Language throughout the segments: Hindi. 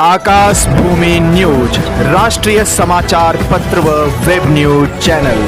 आकाश भूमि न्यूज राष्ट्रीय समाचार पत्र व वेब न्यूज चैनल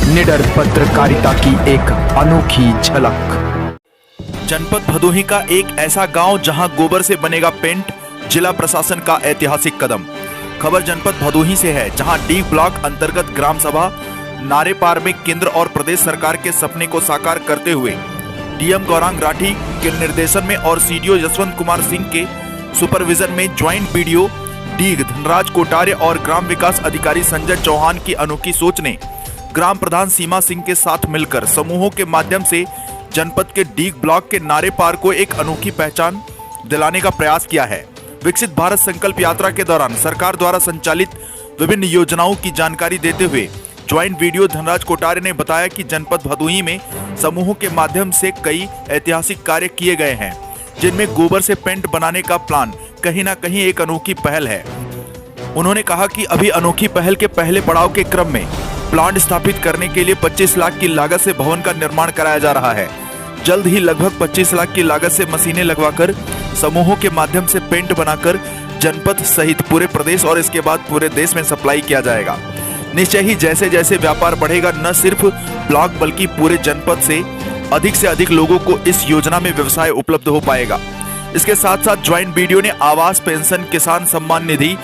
निडर पत्रकारिता की एक अनोखी झलक। जनपद भदोही का एक ऐसा गांव जहां गोबर से बनेगा पेंट, जिला प्रशासन का ऐतिहासिक कदम। खबर जनपद भदोही से है, जहां डी ब्लॉक अंतर्गत ग्राम सभा नारेपार में केंद्र और प्रदेश सरकार के सपने को साकार करते हुए डीएम गौरांग राठी के निर्देशन में और सीडीओ यशवंत कुमार सिंह के सुपरविजन में joint BDO D Dhanraj Kotare और ग्राम विकास अधिकारी संजय चौहान की अनोखी सोच ने ग्राम प्रधान सीमा सिंह के साथ मिलकर समूहों के माध्यम से जनपद के डीग ब्लॉक के नारेपार को एक अनोखी पहचान दिलाने का प्रयास किया है। विकसित भारत संकल्प यात्रा के दौरान सरकार द्वारा संचालित विभिन्न योजनाओं की जानकारी देते हुए ज्वाइंट वीडियो धनराज कोटारे ने बताया कि जनपद भदोही में समूहों के माध्यम से कई ऐतिहासिक कार्य किए गए हैं, जिनमें गोबर से पेंट बनाने का प्लान कहीं ना कहीं एक अनोखी पहल है। उन्होंने कहा कि अभी अनोखी पहल के पहले पड़ाव के क्रम में प्लांट स्थापित करने के लिए 25 लाख की लागत से भवन का निर्माण कराया जा रहा है। जल्द ही लगभग 25 लाख की लागत से मशीनें लगवाकर समूहों के माध्यम से पेंट बनाकर जनपद सहित पूरे प्रदेश और इसके बाद पूरे देश में सप्लाई किया जाएगा। निश्चय ही जैसे जैसे व्यापार बढ़ेगा, न सिर्फ ब्लॉक बल्कि पूरे जनपद से अधिक लोगों को इस योजना में व्यवसाय उपलब्ध हो पाएगा। इसके साथ साथ ज्वाइंट वीडियो ने आवास, पेंशन, किसान सम्मान निधि,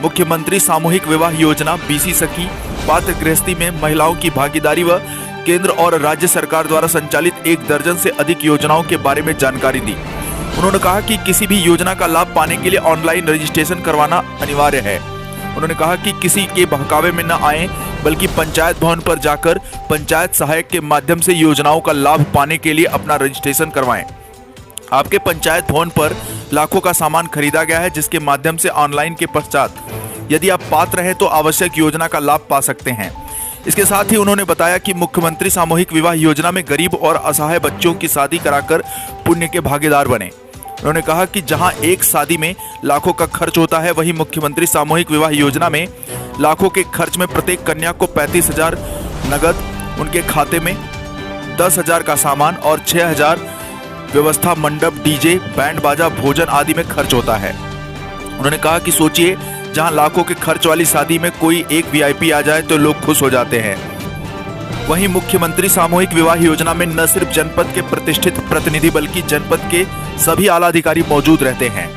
मुख्यमंत्री सामूहिक विवाह योजना, बीसी सखी, पात्र गृहस्थी में महिलाओं की भागीदारी व केंद्र और राज्य सरकार द्वारा संचालित 1 दर्जन से अधिक योजनाओं के बारे में जानकारी दी। उन्होंने कहा कि किसी भी योजना का लाभ पाने के लिए ऑनलाइन रजिस्ट्रेशन करवाना अनिवार्य है। उन्होंने कहा कि किसी के बहकावे में न आए, बल्कि पंचायत भवन पर जाकर पंचायत सहायक के माध्यम से योजनाओं का लाभ पाने के लिए अपना रजिस्ट्रेशन करवाएं। आपके पंचायत भवन पर लाखों का सामान खरीदा गया है, जिसके माध्यम से ऑनलाइन के पश्चात यदि आप पात्र हैं तो आवश्यक योजना का लाभ पा सकते हैं। इसके साथ ही उन्होंने बताया कि मुख्यमंत्री सामूहिक विवाह योजना में गरीब और असहाय बच्चों की शादी कराकर पुण्य के भागीदार बने। उन्होंने कहा कि जहां एक शादी में लाखों का खर्च होता है, वहीं मुख्यमंत्री सामूहिक विवाह योजना में लाखों के खर्च में प्रत्येक कन्या को 35,000 नगद, उनके खाते में 10,000 का सामान और 6,000 व्यवस्था, मंडप, डीजे, बैंड बाजा, भोजन आदि में खर्च होता है। उन्होंने कहा कि सोचिए, जहां लाखों के खर्च वाली शादी में कोई एक वीआईपी आ जाए तो लोग खुश हो जाते हैं। वहीं मुख्यमंत्री सामूहिक विवाह योजना में न सिर्फ जनपद के प्रतिष्ठित प्रतिनिधि बल्कि जनपद के सभी आला अधिकारी मौजूद रहते हैं।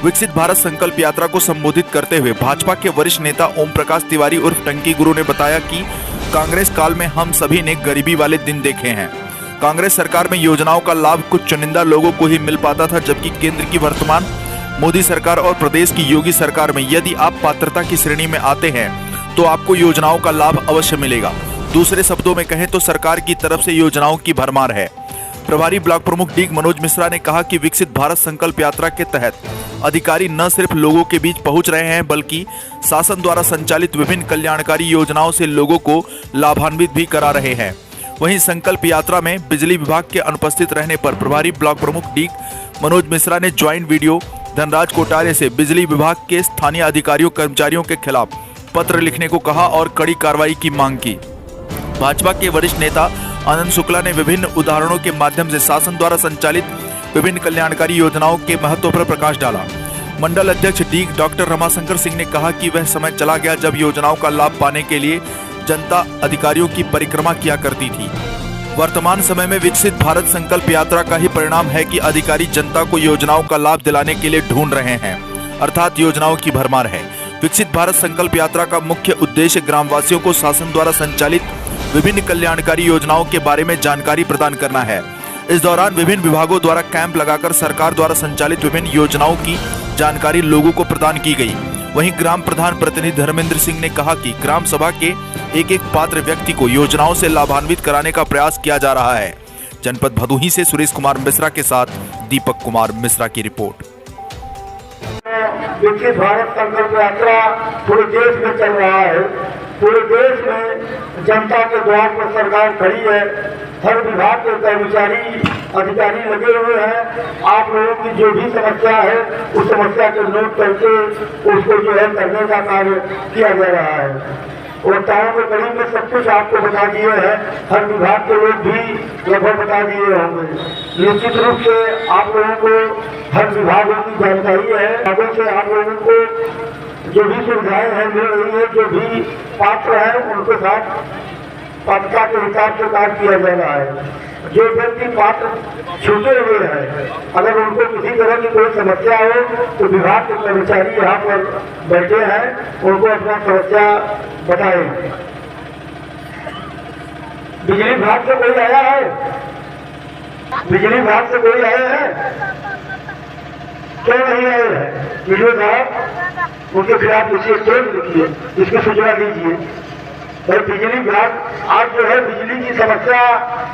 विकसित भारत संकल्प यात्रा को संबोधित करते हुए भाजपा के वरिष्ठ नेता ओम प्रकाश तिवारी उर्फ टंकी गुरु ने बताया कि कांग्रेस काल में हम सभी ने गरीबी वाले दिन देखे हैं। कांग्रेस सरकार में योजनाओं का लाभ कुछ चुनिंदा लोगों को ही मिल पाता था, जबकि केंद्र की वर्तमान मोदी सरकार और प्रदेश की योगी सरकार में यदि आप पात्रता की श्रेणी में आते हैं तो आपको योजनाओं का लाभ अवश्य मिलेगा। दूसरे शब्दों में कहें तो सरकार की तरफ से योजनाओं की भरमार है। प्रभारी ब्लॉक प्रमुख डी मनोज मिश्रा ने कहा कि विकसित भारत संकल्प यात्रा के तहत अधिकारी न सिर्फ लोगों के बीच पहुंच रहे हैं, बल्कि शासन द्वारा संचालित विभिन्न कल्याणकारी योजनाओं से लोगों को लाभान्वित भी करा रहे हैं। वहीं संकल्प यात्रा में बिजली विभाग के अनुपस्थित रहने पर प्रभारी ब्लॉक प्रमुख डी मनोज मिश्रा ने ज्वाइंट वीडियो धनराज कोटारे से बिजली विभाग के स्थानीय अधिकारियों कर्मचारियों के खिलाफ पत्र लिखने को कहा और कड़ी कार्रवाई की मांग की। भाजपा के वरिष्ठ नेता आनंद शुक्ला ने विभिन्न उदाहरणों के माध्यम से शासन द्वारा संचालित विभिन्न कल्याणकारी योजनाओं के महत्व पर प्रकाश डाला। मंडल अध्यक्ष डी डॉक्टर रमाशंकर सिंह ने कहा कि वह समय चला गया जब योजनाओं का लाभ पाने के लिए जनता अधिकारियों की परिक्रमा किया करती थी। वर्तमान समय में विकसित भारत संकल्प यात्रा का ही परिणाम है कि अधिकारी जनता को योजनाओं का लाभ दिलाने के लिए ढूंढ रहे हैं, अर्थात योजनाओं की भरमार है। विकसित भारत संकल्प यात्रा का मुख्य उद्देश्य ग्रामवासियों को शासन द्वारा संचालित विभिन्न कल्याणकारी योजनाओं के बारे में जानकारी प्रदान करना है। इस दौरान विभिन्न विभागों द्वारा कैंप लगाकर सरकार द्वारा संचालित विभिन्न योजनाओं की जानकारी लोगों को प्रदान की गई। वहीं ग्राम प्रधान प्रतिनिधि धर्मेंद्र सिंह ने कहा कि ग्राम सभा के एक पात्र व्यक्ति को योजनाओं से लाभान्वित कराने का प्रयास किया जा रहा है। जनपद भदोही से सुरेश कुमार मिश्रा के साथ दीपक कुमार मिश्रा की रिपोर्ट। विकसित भारत संकल्प यात्रा पूरे देश में चल रहा है। पूरे देश में जनता के द्वार पर सरकार खड़ी है। हर विभाग के कर्मचारी अधिकारी लगे हुए हैं। आप लोगों की जो भी समस्या है उस समस्या को नोट करके उसको जो है करने का कार्य किया जा रहा है। वक्ताओं के करीब में सब कुछ आपको बता दिए हैं, हर विभाग के लोग भी लगभग बता दिए होंगे। निश्चित रूप से आप लोगों को हर विभागों की जानकारी है, आगे से आप लोगों को जो भी सुविधाएं हैं मिल रही है, जो भी पात्र हैं उनके साथ पात्रता के हिसाब से कार्य किया जा रहा है। जो व्यक्ति पात्र छूटे हुए हैं, अगर उनको किसी तरह की कोई समस्या हो तो विभाग के कर्मचारी यहाँ पर बैठे हैं, उनको अपना समस्या बताएं। बिजली विभाग से कोई आया है? बिजली विभाग से कोई आया है? क्यों नहीं आए हैं? वीडियो साहब उनके खिलाफ इसे केस लिखिए, इसकी सूचना दीजिए। भाई बिजली विभाग आज जो है बिजली की समस्या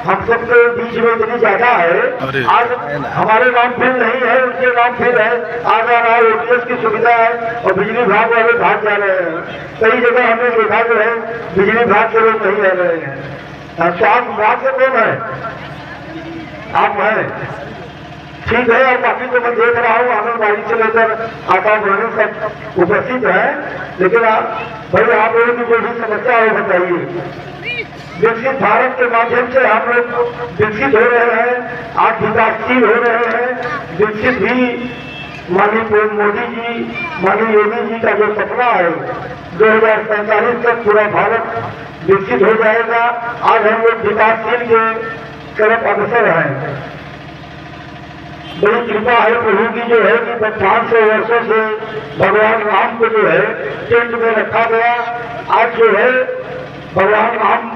हम सबके बीच में इतनी ज्यादा है, आज हमारे नाम फिर नहीं है, उनके नाम फिर है। आज आ रहा है OTS की सुविधा है और बिजली विभाग वाले भाग जा रहे हैं। कई जगह हमने देखा जो है बिजली विभाग के लोग नहीं रह रहे हैं। स्वास्थ्य विभाग से कौन है? आप हैं, ठीक है। और बाकी तो मैं देख रहा हूँ आंगनबाड़ी से लेकर आकाशवाणी सब उपस्थित है, लेकिन भाई आप लोगों की जो भी समस्या है बताइए। विकसित भारत के माध्यम से हम लोग विकसित हो रहे हैं, आज विकासशील हो रहे हैं। विकसित भी माननीय मोदी जी, माननीय योगी जी का जो सपना है 2045 तक पूरा भारत विकसित हो जाएगा। आज हम लोग विकासशील के तरफ अग्रसर हैं। बड़ी कृपा है प्रभु की जो है कि 500 वर्षों से भगवान राम को जो है टेंट में रखा गया। आज जो है भगवान राम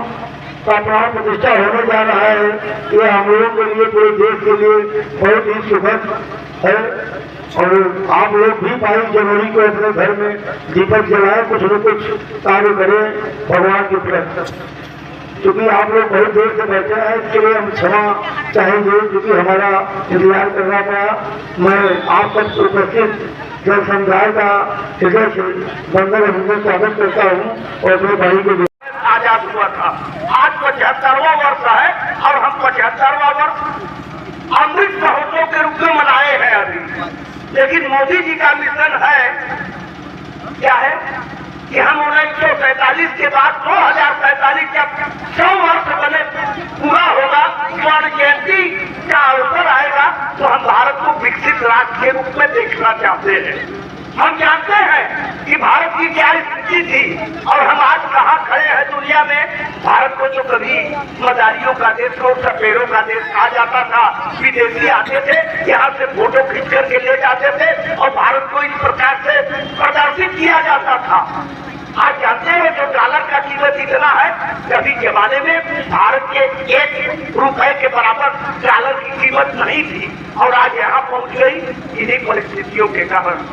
का प्राण प्रतिष्ठा होने जा रहा है। ये हम लोगों के लिए, पूरे देश के लिए बहुत ही सुखद है। और आप लोग भी 22 जनवरी को अपने घर में दीपक जलाएं, कुछ न कुछ कार्य करें भगवान की तरफ। क्योंकि आप लोग बहुत देर से बैठे हैं, इसके लिए हम क्षमा चाहेंगे क्योंकि हमारा इंतजार करना पड़ा। मैं आप सब उपस्थित जन समुदाय का हृदय से बंदर अभिनंदन स्वागत करता हूँ और अपने भाई को आजाद हुआ था। आज 75वां वर्ष है और हम 75वां वर्ष अमृत महोत्सव के रूप में मनाए हैं अभी। लेकिन मोदी जी का मिशन है क्या है कि हम 1947 के बाद 2047 जब 100 वर्ष बने पूरा होगा, स्वर्ण जयंती का अवसर आएगा तो हम भारत को विकसित राष्ट्र के रूप में देखना चाहते हैं। हम जानते हैं कि भारत की क्या स्थिति थी और हम आज कहाँ खड़े हैं दुनिया में। भारत को जो कभी मदारियों का देश और सपेरों का देश कहा जाता था, विदेशी आते थे यहाँ से फोटो खींच करके ले जाते थे और भारत को इस प्रकार से प्रदर्शित किया जाता था। आज जानते हैं जो डॉलर का कीमत इतना है, कभी जमाने में भारत के 1 रुपए के बराबर डॉलर की कीमत नहीं थी और आज यहाँ पहुंच गई इन्हीं परिस्थितियों के कारण।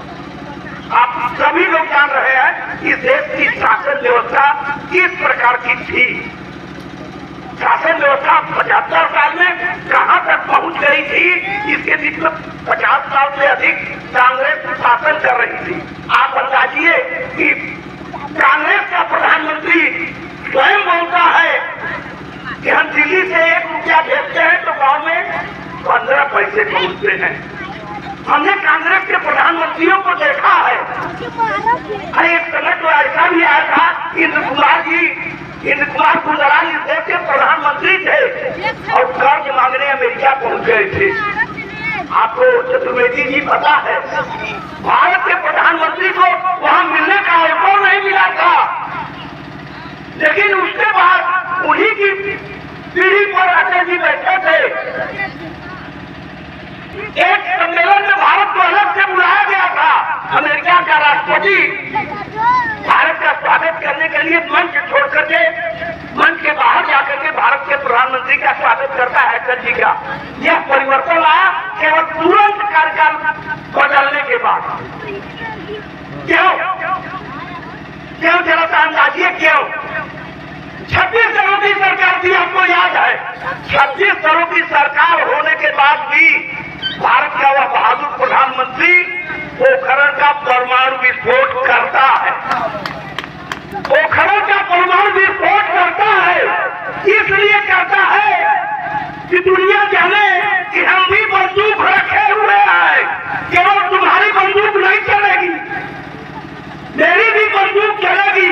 आप सभी लोग जान रहे हैं इस देश की शासन व्यवस्था किस प्रकार की थी। शासन व्यवस्था 75 साल में कहां तक पहुंच गई थी, इसके बीच में 50 साल से अधिक कांग्रेस शासन कर रही थी। आप अंदाजिए कि कांग्रेस का प्रधानमंत्री स्वयं बोलता है कि हम दिल्ली से 1 रुपया भेजते हैं तो गांव में 15 पैसे पहुंचते हैं। हमने कांग्रेस के प्रधानमंत्रियों को देखा है। एक समय तो ऐसा भी आया था, इंद्र कुमार गुजराल इस देश के प्रधानमंत्री थे और कर्ज मांगने अमेरिका पहुंच गए थे। आपको चतुर्वेदी जी पता है, भारत के प्रधानमंत्री को वहां मिलने का अवसर नहीं मिला था, लेकिन उसके बाद उन्हीं की पीढ़ी पर अटल जी बैठे थे। एक सम्मेलन में भारत को अलग से बुलाया गया था। अमेरिका का राष्ट्रपति भारत का स्वागत करने के लिए मंच छोड़ करके मंच के बाहर जाकर के भारत के प्रधानमंत्री का स्वागत करता है अटल जी का। यह परिवर्तन आया केवल तुरंत कार्यकाल बदलने के बाद। क्यों जरा सा अंदाजिए क्यों? 26 दलों की सरकार थी, आपको याद है। 26 दलों की सरकार होने के बाद भी भारत का वह बहादुर प्रधानमंत्री पोखरण का परमाणु विस्फोट करता है। पोखरण का परमाणु विस्फोट करता है, इसलिए करता है कि दुनिया जाने कि हम भी बंदूक रखे हुए हैं। केवल तुम्हारी बंदूक नहीं चलेगी, मेरी भी बंदूक चलेगी।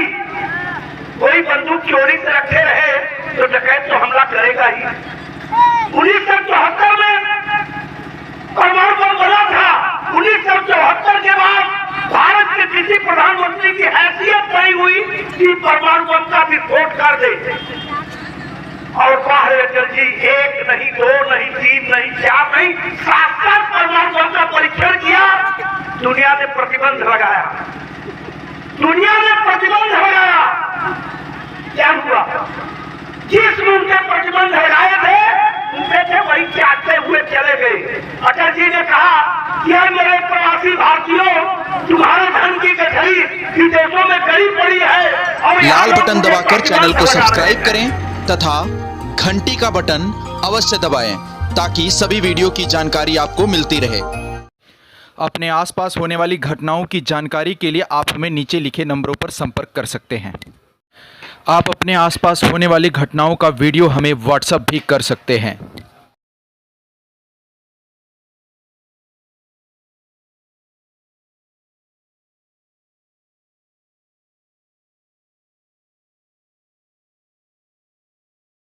कि परमाणु बम का विस्फोट कर दे। और बाहर अटल जी 1 नहीं 2 नहीं 3 नहीं 4 नहीं 7 परमाणु बम का परीक्षण किया। दुनिया ने प्रतिबंध लगाया, दुनिया ने प्रतिबंध लगाया। क्या हुआ? जिस उनके प्रतिबंध लगाए थे उनसे थे वही चाटते हुए चले गए। अटल जी ने कहा कि मेरे प्रवासी भारतीयों, तुम्हारे धन की गठरी विदेशों में गड़ी पड़ी है। और लाल बटन दबाकर चैनल को सब्सक्राइब करें तथा घंटी का बटन अवश्य दबाएं ताकि सभी वीडियो की जानकारी आपको मिलती रहे। अपने आसपास होने वाली घटनाओं की जानकारी के लिए आप हमें नीचे लिखे नंबरों पर संपर्क कर सकते हैं। आप अपने आसपास होने वाली घटनाओं का वीडियो हमें व्हाट्सएप भी कर सकते हैं।